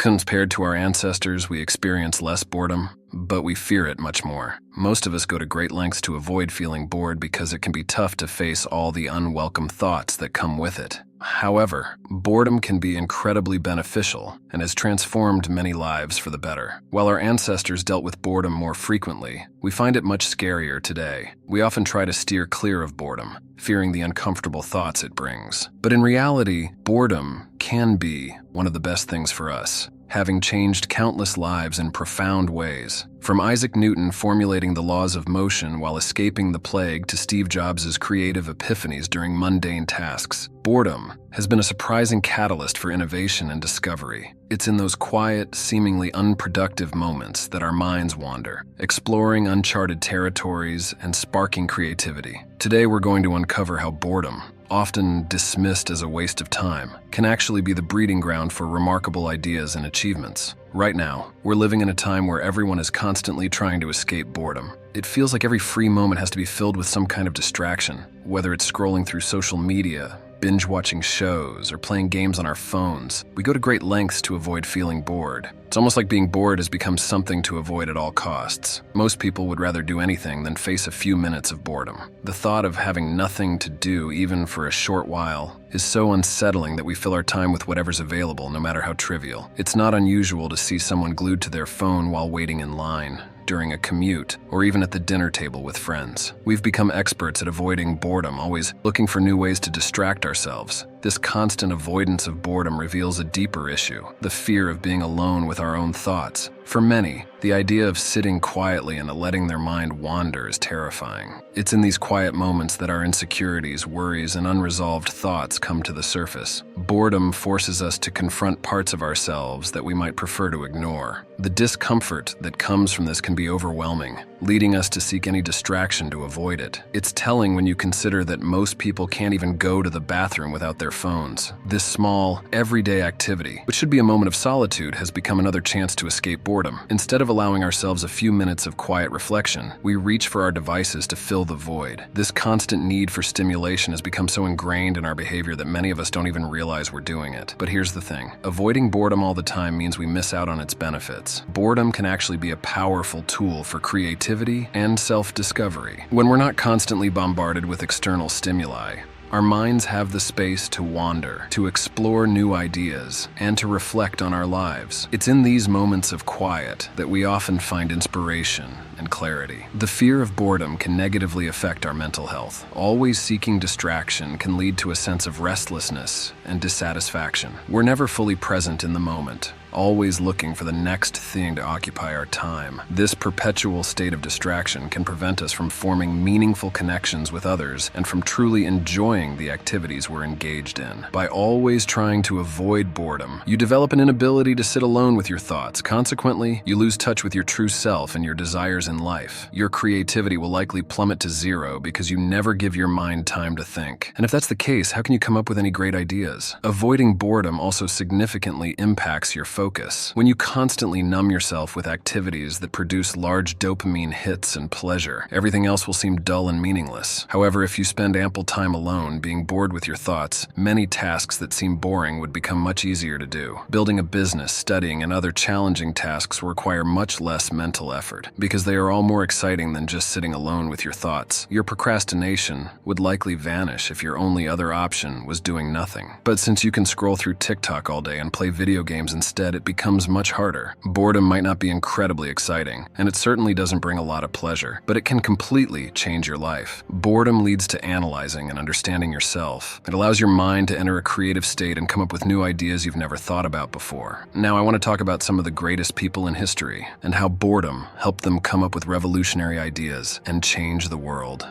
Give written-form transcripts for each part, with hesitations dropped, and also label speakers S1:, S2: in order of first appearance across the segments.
S1: Compared to our ancestors, we experience less boredom, but we fear it much more. Most of us go to great lengths to avoid feeling bored because it can be tough to face all the unwelcome thoughts that come with it. However, boredom can be incredibly beneficial and has transformed many lives for the better. While our ancestors dealt with boredom more frequently, we find it much scarier today. We often try to steer clear of boredom, fearing the uncomfortable thoughts it brings. But in reality, boredom can be one of the best things for us, having changed countless lives in profound ways. From Isaac Newton formulating the laws of motion while escaping the plague to Steve Jobs' creative epiphanies during mundane tasks, boredom has been a surprising catalyst for innovation and discovery. It's in those quiet, seemingly unproductive moments that our minds wander, exploring uncharted territories and sparking creativity. Today we're going to uncover how boredom, often dismissed as a waste of time, can actually be the breeding ground for remarkable ideas and achievements. Right now, we're living in a time where everyone is constantly trying to escape boredom. It feels like every free moment has to be filled with some kind of distraction, whether it's scrolling through social media, binge-watching shows, or playing games on our phones. We go to great lengths to avoid feeling bored. It's almost like being bored has become something to avoid at all costs. Most people would rather do anything than face a few minutes of boredom. The thought of having nothing to do, even for a short while, is so unsettling that we fill our time with whatever's available, no matter how trivial. It's not unusual to see someone glued to their phone while waiting in line, during a commute, or even at the dinner table with friends. We've become experts at avoiding boredom, always looking for new ways to distract ourselves. This constant avoidance of boredom reveals a deeper issue, the fear of being alone with our own thoughts. For many, the idea of sitting quietly and letting their mind wander is terrifying. It's in these quiet moments that our insecurities, worries, and unresolved thoughts come to the surface. Boredom forces us to confront parts of ourselves that we might prefer to ignore. The discomfort that comes from this can be overwhelming, leading us to seek any distraction to avoid it. It's telling when you consider that most people can't even go to the bathroom without their phones. This small, everyday activity, which should be a moment of solitude, has become another chance to escape boredom. Instead of allowing ourselves a few minutes of quiet reflection, we reach for our devices to fill the void. This constant need for stimulation has become so ingrained in our behavior that many of us don't even realize we're doing it. But here's the thing. Avoiding boredom all the time means we miss out on its benefits. Boredom can actually be a powerful tool for creativity and self-discovery. When we're not constantly bombarded with external stimuli, our minds have the space to wander, to explore new ideas, and to reflect on our lives. It's in these moments of quiet that we often find inspiration and clarity. The fear of boredom can negatively affect our mental health. Always seeking distraction can lead to a sense of restlessness and dissatisfaction. We're never fully present in the moment, always looking for the next thing to occupy our time. This perpetual state of distraction can prevent us from forming meaningful connections with others and from truly enjoying the activities we're engaged in. By always trying to avoid boredom, you develop an inability to sit alone with your thoughts. Consequently, you lose touch with your true self and your desires in life. Your creativity will likely plummet to zero because you never give your mind time to think. And if that's the case, how can you come up with any great ideas? Avoiding boredom also significantly impacts your focus. When you constantly numb yourself with activities that produce large dopamine hits and pleasure, everything else will seem dull and meaningless. However, if you spend ample time alone, being bored with your thoughts, many tasks that seem boring would become much easier to do. Building a business, studying, and other challenging tasks will require much less mental effort, because they are all more exciting than just sitting alone with your thoughts. Your procrastination would likely vanish if your only other option was doing nothing. But since you can scroll through TikTok all day and play video games instead, it becomes much harder. Boredom might not be incredibly exciting, and it certainly doesn't bring a lot of pleasure, but it can completely change your life. Boredom leads to analyzing and understanding yourself. It allows your mind to enter a creative state and come up with new ideas you've never thought about before. Now, I want to talk about some of the greatest people in history and how boredom helped them come up with revolutionary ideas and change the world.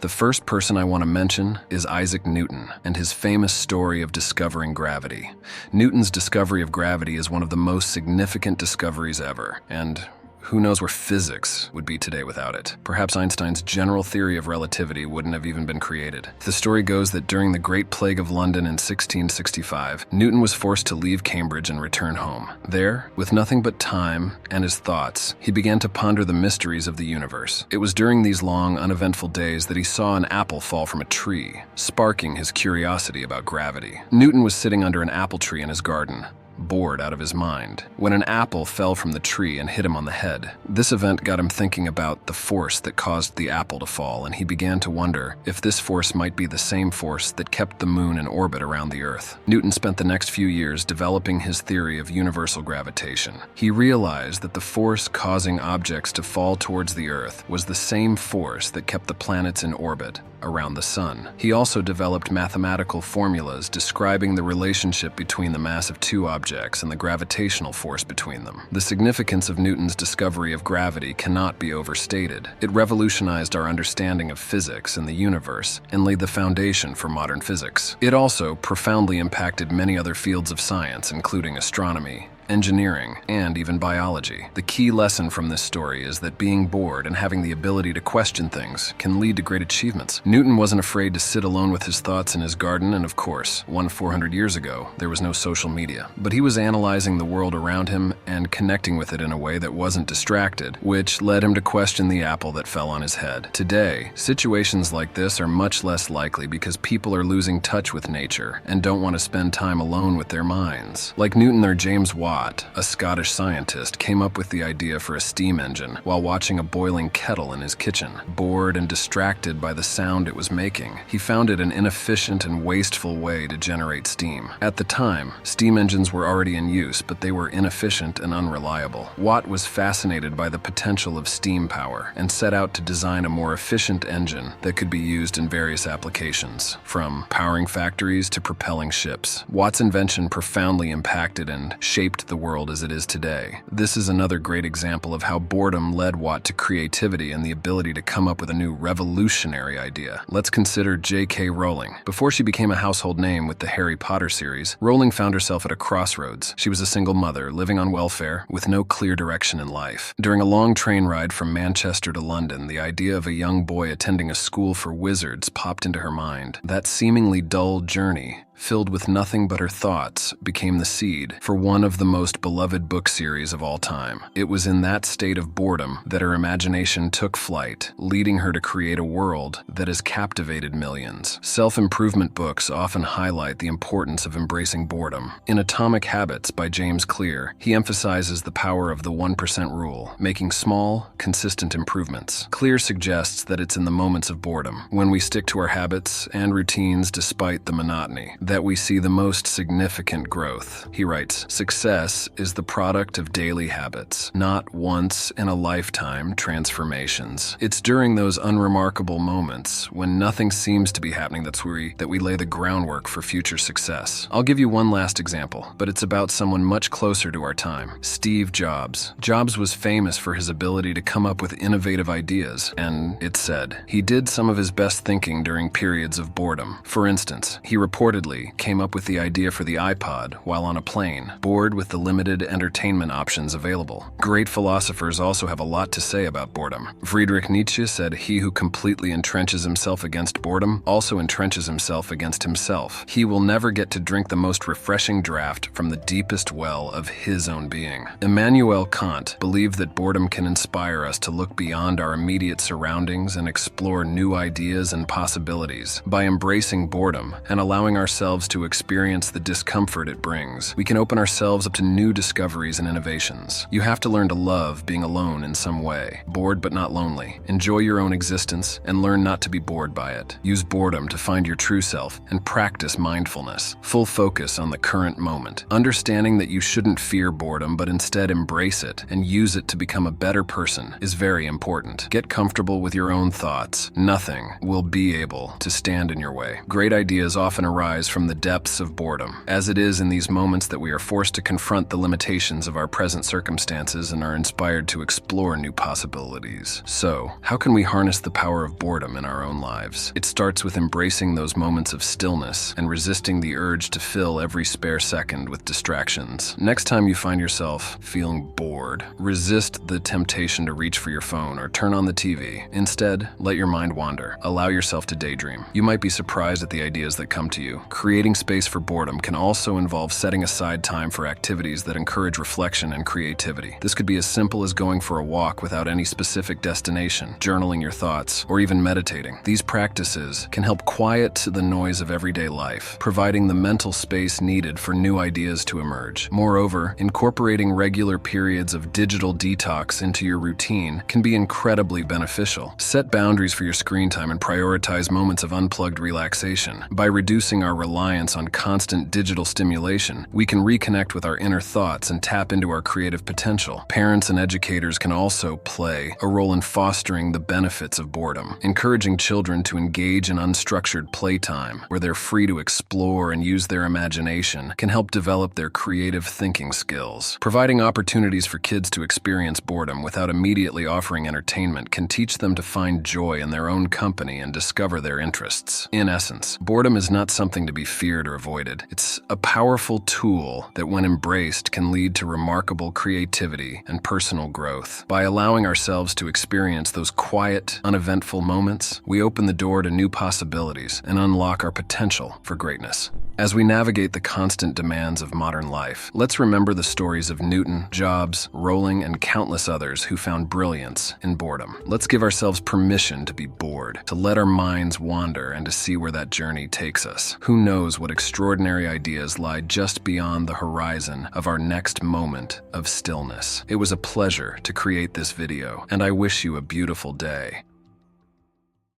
S1: The first person I want to mention is Isaac Newton and his famous story of discovering gravity. Newton's discovery of gravity is one of the most significant discoveries ever, and who knows where physics would be today without it? Perhaps Einstein's general theory of relativity wouldn't have even been created. The story goes that during the Great Plague of London in 1665, Newton was forced to leave Cambridge and return home. There, with nothing but time and his thoughts, he began to ponder the mysteries of the universe. It was during these long, uneventful days that he saw an apple fall from a tree, sparking his curiosity about gravity. Newton was sitting under an apple tree in his garden, bored out of his mind, when an apple fell from the tree and hit him on the head. This event got him thinking about the force that caused the apple to fall, and he began to wonder if this force might be the same force that kept the moon in orbit around the Earth. Newton spent the next few years developing his theory of universal gravitation. He realized that the force causing objects to fall towards the Earth was the same force that kept the planets in orbit around the Sun. He also developed mathematical formulas describing the relationship between the mass of two objects and the gravitational force between them. The significance of Newton's discovery of gravity cannot be overstated. It revolutionized our understanding of physics and the universe and laid the foundation for modern physics. It also profoundly impacted many other fields of science, including astronomy, engineering, and even biology. The key lesson from this story is that being bored and having the ability to question things can lead to great achievements. Newton wasn't afraid to sit alone with his thoughts in his garden, and of course, 400 years ago, there was no social media. But he was analyzing the world around him and connecting with it in a way that wasn't distracted, which led him to question the apple that fell on his head. Today, situations like this are much less likely because people are losing touch with nature and don't want to spend time alone with their minds. Like Newton or James Watt, a Scottish scientist, came up with the idea for a steam engine while watching a boiling kettle in his kitchen. Bored and distracted by the sound it was making, he found it an inefficient and wasteful way to generate steam. At the time, steam engines were already in use, but they were inefficient and unreliable. Watt was fascinated by the potential of steam power and set out to design a more efficient engine that could be used in various applications, from powering factories to propelling ships. Watt's invention profoundly impacted and shaped the world as it is today. This is another great example of how boredom led Watt to creativity and the ability to come up with a new revolutionary idea. Let's consider J.K. Rowling. Before she became a household name with the Harry Potter series, Rowling found herself at a crossroads. She was a single mother, living on welfare, with no clear direction in life. During a long train ride from Manchester to London, the idea of a young boy attending a school for wizards popped into her mind. That seemingly dull journey, filled with nothing but her thoughts, became the seed for one of the most beloved book series of all time. It was in that state of boredom that her imagination took flight, leading her to create a world that has captivated millions. Self-improvement books often highlight the importance of embracing boredom. In Atomic Habits by James Clear, he emphasizes the power of the 1% rule, making small, consistent improvements. Clear suggests that it's in the moments of boredom, when we stick to our habits and routines despite the monotony, that we see the most significant growth. He writes, "Success is the product of daily habits, not once-in-a-lifetime transformations. It's during those unremarkable moments when nothing seems to be happening that we lay the groundwork for future success." I'll give you one last example, but it's about someone much closer to our time: Steve Jobs. Jobs was famous for his ability to come up with innovative ideas, and it's said he did some of his best thinking during periods of boredom. For instance, he reportedly came up with the idea for the iPod while on a plane, bored with the limited entertainment options available. Great philosophers also have a lot to say about boredom. Friedrich Nietzsche said, "He who completely entrenches himself against boredom also entrenches himself against himself. He will never get to drink the most refreshing draught from the deepest well of his own being." Immanuel Kant believed that boredom can inspire us to look beyond our immediate surroundings and explore new ideas and possibilities. By embracing boredom and allowing ourselves to experience the discomfort it brings, we can open ourselves up to new discoveries and innovations. You have to learn to love being alone in some way, bored but not lonely. Enjoy your own existence and learn not to be bored by it. Use boredom to find your true self and practice mindfulness. Full focus on the current moment. Understanding that you shouldn't fear boredom but instead embrace it and use it to become a better person is very important. Get comfortable with your own thoughts. Nothing will be able to stand in your way. Great ideas often arise from the depths of boredom, as it is in these moments that we are forced to confront the limitations of our present circumstances and are inspired to explore new possibilities. So, how can we harness the power of boredom in our own lives? It starts with embracing those moments of stillness and resisting the urge to fill every spare second with distractions. Next time you find yourself feeling bored, resist the temptation to reach for your phone or turn on the TV. Instead, let your mind wander. Allow yourself to daydream. You might be surprised at the ideas that come to you. Creating space for boredom can also involve setting aside time for activities that encourage reflection and creativity. This could be as simple as going for a walk without any specific destination, journaling your thoughts, or even meditating. These practices can help quiet the noise of everyday life, providing the mental space needed for new ideas to emerge. Moreover, incorporating regular periods of digital detox into your routine can be incredibly beneficial. Set boundaries for your screen time and prioritize moments of unplugged relaxation. By reducing our reliance on constant digital stimulation, we can reconnect with our inner thoughts and tap into our creative potential. Parents and educators can also play a role in fostering the benefits of boredom. Encouraging children to engage in unstructured playtime, where they're free to explore and use their imagination, can help develop their creative thinking skills. Providing opportunities for kids to experience boredom without immediately offering entertainment can teach them to find joy in their own company and discover their interests. In essence, boredom is not something to be feared or avoided. It's a powerful tool that, when embraced, can lead to remarkable creativity and personal growth. By allowing ourselves to experience those quiet, uneventful moments, we open the door to new possibilities and unlock our potential for greatness. As we navigate the constant demands of modern life, let's remember the stories of Newton, Jobs, Rowling, and countless others who found brilliance in boredom. Let's give ourselves permission to be bored, to let our minds wander, and to see where that journey takes us. Who knows what extraordinary ideas lie just beyond the horizon of our next moment of stillness. It was a pleasure to create this video, and I wish you a beautiful day.